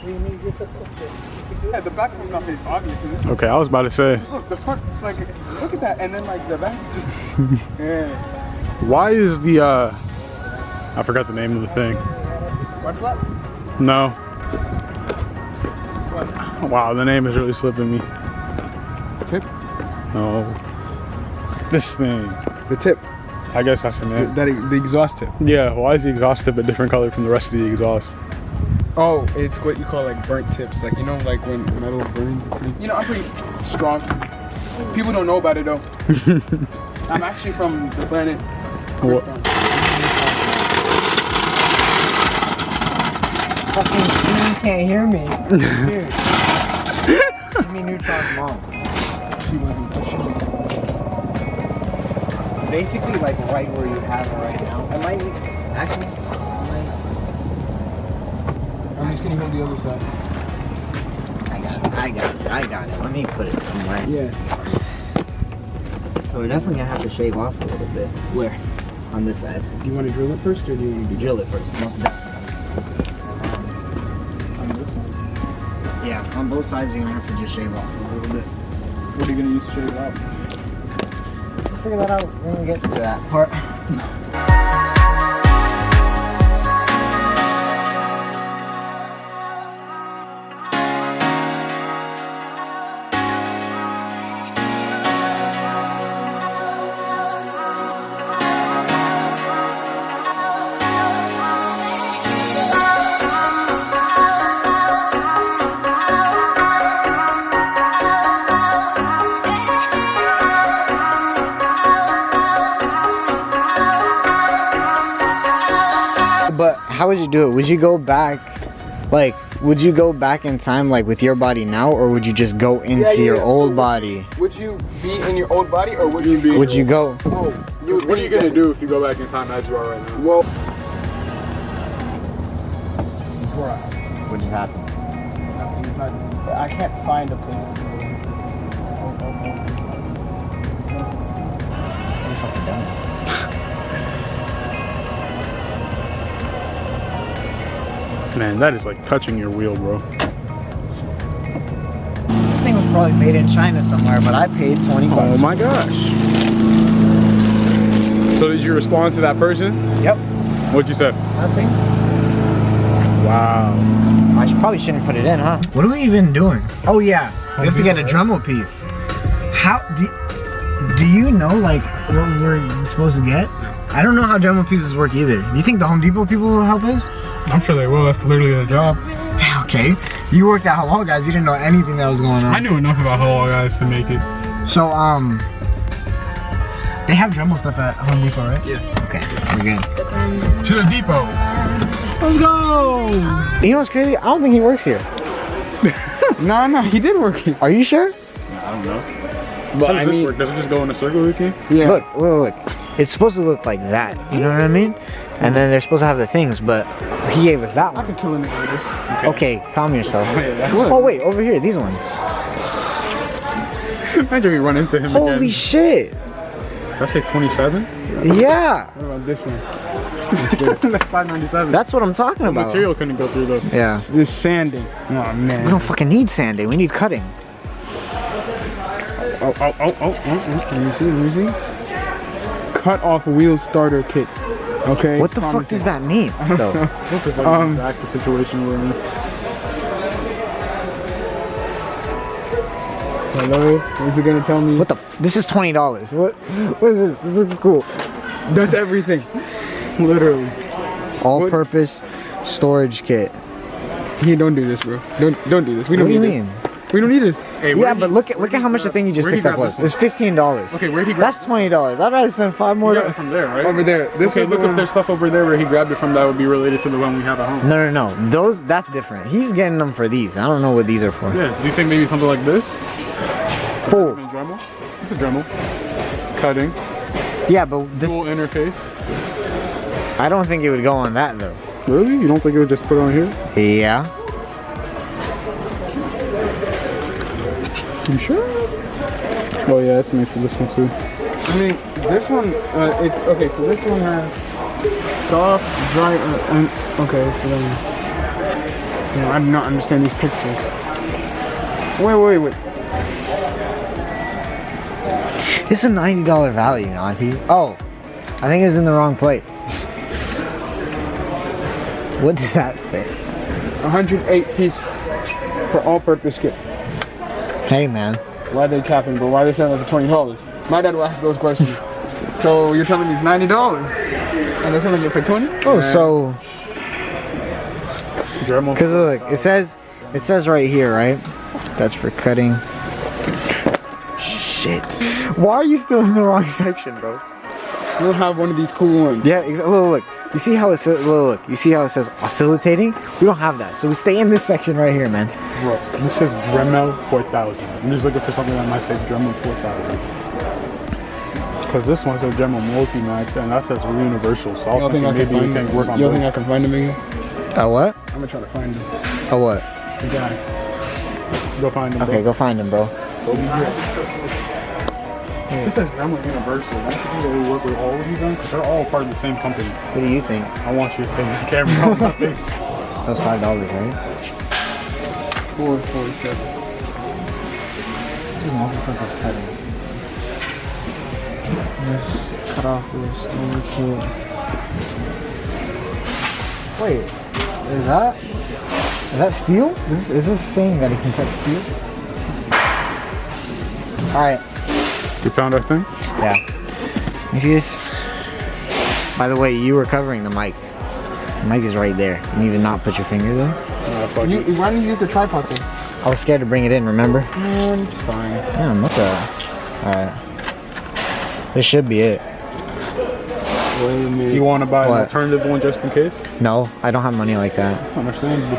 Yeah, the back was not painted, obviously. Okay, I was about to say. Look, the front, it's like, look at that, and then like the back is just, yeah. Why is the, I forgot the name of the thing. What flap? No. Wow, the name is really slipping me. Tip? No. This thing. The tip. I guess that's the name. The exhaust tip. Yeah, why is the exhaust tip a different color from the rest of the exhaust? Oh, it's what you call like burnt tips. Like, you know, like when metal burns. You know, I'm pretty strong. People don't know about it though. I'm actually from the planet. What? Fucking Siri can't hear me. Siri. Give me Neutron's mom. She wasn't. Basically, like right where you have it right now. I might actually. I'm just gonna hold the other side. I got it. Let me put it somewhere. Yeah. So we're definitely gonna have to shave off a little bit. Where? On this side. Do you want to drill it first, or do you want to Drill it first. Most definitely. on this one? Yeah, on both sides you're gonna have to just shave off a little bit. What are you gonna use to shave it off? We'll figure that out when we get to that part. But how would you do it? Would you go back, like, would you go back in time, like, with your body now, or would you just go into your old body? Would you be in your old body, or would you be? Would you go? Oh, What are you gonna do if you go back in time as you are right now? Well, What just happened? I can't find a place to go. Man, that is like touching your wheel, bro. This thing was probably made in China somewhere, but I paid 20 bucks. Oh my gosh. So did you respond to that person? Yep. What'd you say? Nothing. Wow. Probably shouldn't put it in, huh? What are we even doing? Oh yeah, we have to get a Dremel piece. How do you know like what we're supposed to get? I don't know how Dremel pieces work either. You think the Home Depot people will help us? I'm sure they will. That's literally their job. Okay. You worked at Hello Guys. You didn't know anything that was going on. I knew enough about Hello Guys to make it. So they have Dremel stuff at Home Depot, right? Yeah. Okay, we're good. To the depot. Let's go! You know what's crazy? I don't think he works here. No, he did work here. Are you sure? I don't know. But how does this work? Does it just go in a circle, Ricky? Yeah. Look. It's supposed to look like that. You know what I mean? And then they're supposed to have the things, but he gave us that I one. can kill him with this. Okay, calm yourself. What? Oh wait, over here, these ones. Imagine we run into him Holy again. shit! Did I say 27? Yeah! What about this one? That's 597. That's what I'm talking The about. material couldn't go through those. Yeah. This sanding. Oh man. We don't fucking need sanding, we need cutting. Oh. Let me see. Cut off wheel starter kit. Okay. What the fuck does that mean, though? What is like back the situation we're in? Hello? Is it gonna tell me? What the? This is $20. What is this? This looks cool. Does everything. Literally. All-purpose storage kit. Here, don't do this, bro. Don't do this. We don't What do you need mean? this. We don't need this. Hey, Yeah, but look at how much the thing you just where'd he picked up grab was. this It's $15. Okay, where'd he grab? That's $20. I'd rather spend $5 more. You got it from there, right? Over there. This Okay, is look the if one. there's stuff over there where he grabbed it from that would be related to the one we have at home. No. That's different. He's getting them for these. I don't know what these are for. Yeah, do you think maybe something like this? Cool. A Dremel? It's a Dremel. Cutting. Yeah, but Dual interface. I don't think it would go on that though. Really? You don't think it would just put on here? Yeah. You sure? Oh yeah, it's made for this one too. I mean, this one, it's, okay, so this one has soft, dry, and, okay, so then, Yeah, I do not understand these pictures. Wait. It's a $90 value, Auntie. Oh, I think it's in the wrong place. What does that say? 108 piece for all-purpose kit. Hey, man. Why they capping, bro? Why they selling it for $20? My dad will ask those questions. So you're telling me it's $90 and they're selling it for 20? Oh, so Dremel. because look, it says right here, right? That's for cutting. Shit. Why are you still in the wrong section, bro? We'll have one of these cool ones. Yeah, look. You see how it says? Look. You see how it says oscillating? We don't have that, so we stay in this section right here, man. Bro, this says Dremel 4000. I'm just looking for something that might say Dremel 4000. Because this one says Dremel Multimax, and that says Universal. So I was thinking maybe we can work on You both. think I can find them again? What? I'm gonna try to find them. What? The guy. Go find them. Okay, go find him, bro. This says Dremel Universal. I think they work with all of these on because they're all part of the same company. What do you think? I want you to take the camera off my face. That was $5, right? $4.47. This is multi-purpose cutting. This cut off this. Wait, is that steel? Is this saying that it can cut steel? Alright. You found our thing? Yeah. You see this? By the way, you were covering the mic. The mic is right there. You need to not put your finger there. Fuck it. Why didn't you use the tripod thing? I was scared to bring it in, remember? It's fine. Damn, what the? Alright. This should be it. Wait a minute. You want to buy an What? alternative one just in case? No, I don't have money like that. Understandable.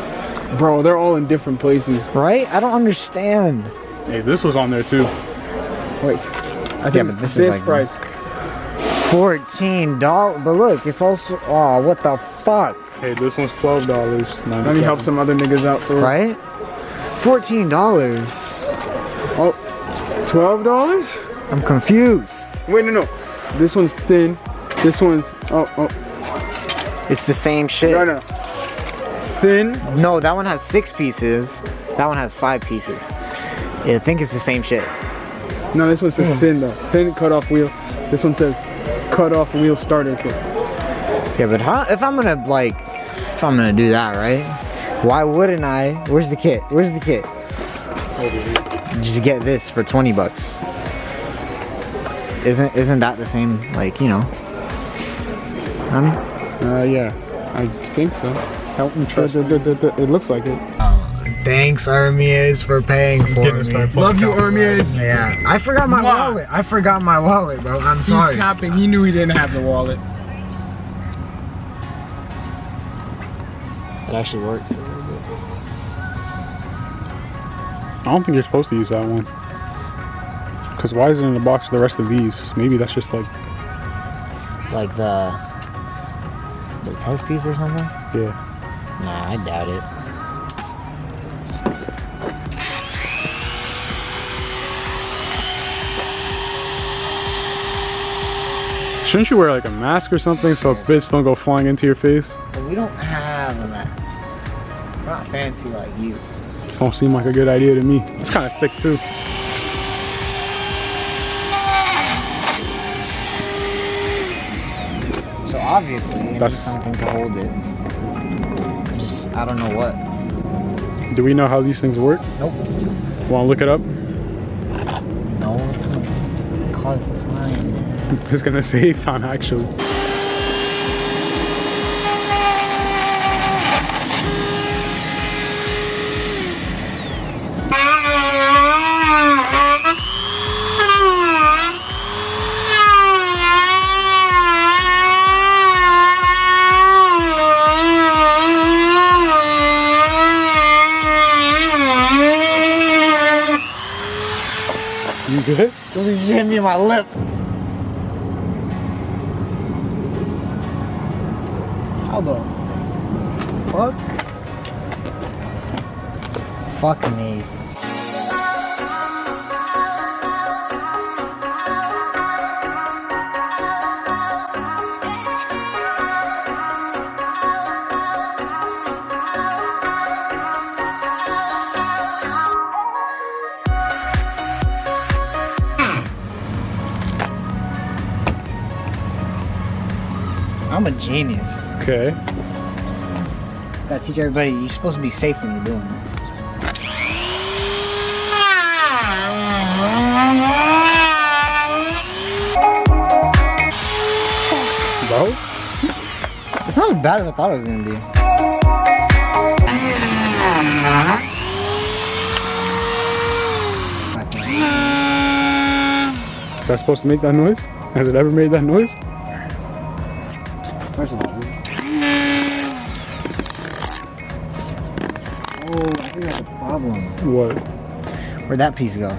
Bro, they're all in different places. Right? I don't understand. Hey, this was on there too. Wait. I think but this is this like- price. $14. But look, it's also. Oh, what the fuck? Hey, this one's $12. Let me help some other niggas out for Right? $14. Oh, $12? I'm confused. Wait, no. This one's thin. This one's oh. It's the same shit. No. Thin. No, that one has 6 pieces. That one has 5 pieces. Yeah, I think it's the same shit. No, this one says thin though. Thin cut-off wheel. This one says cut-off wheel starter kit. Yeah, but if I'm gonna do that, right? Why wouldn't I? Where's the kit? Just get this for $20. Isn't that the same? Like, you know. Yeah, I think so. Help me trust. It looks like it. Thanks, Hermes, for paying for me. Love you, Hermes. Yeah, I forgot my wallet. Bro. I'm sorry. He's capping. He knew he didn't have the wallet. It actually worked. I don't think you're supposed to use that one. Because why is it in the box for the rest of these? Maybe that's just like... Like the test piece or something? Yeah. Nah, I doubt it. Shouldn't you wear like a mask or something so bits don't go flying into your face? But we don't have a map. We're not fancy like you. This don't seem like a good idea to me. It's kind of thick too. So obviously, it needs That's- something to hold it. I don't know what. Do we know how these things work? Nope. Want to look it up? No. It's gonna cause time. It's gonna save time actually. You good? Something just hit me in my lip. How the fuck? Fuck me. I'm a genius. Okay. Gotta teach everybody, you're supposed to be safe when you're doing this. Bro? It's not as bad as I thought it was gonna be. Is that supposed to make that noise? Has it ever made that noise? First of all, oh, I think that's a problem. What? Where'd that piece go?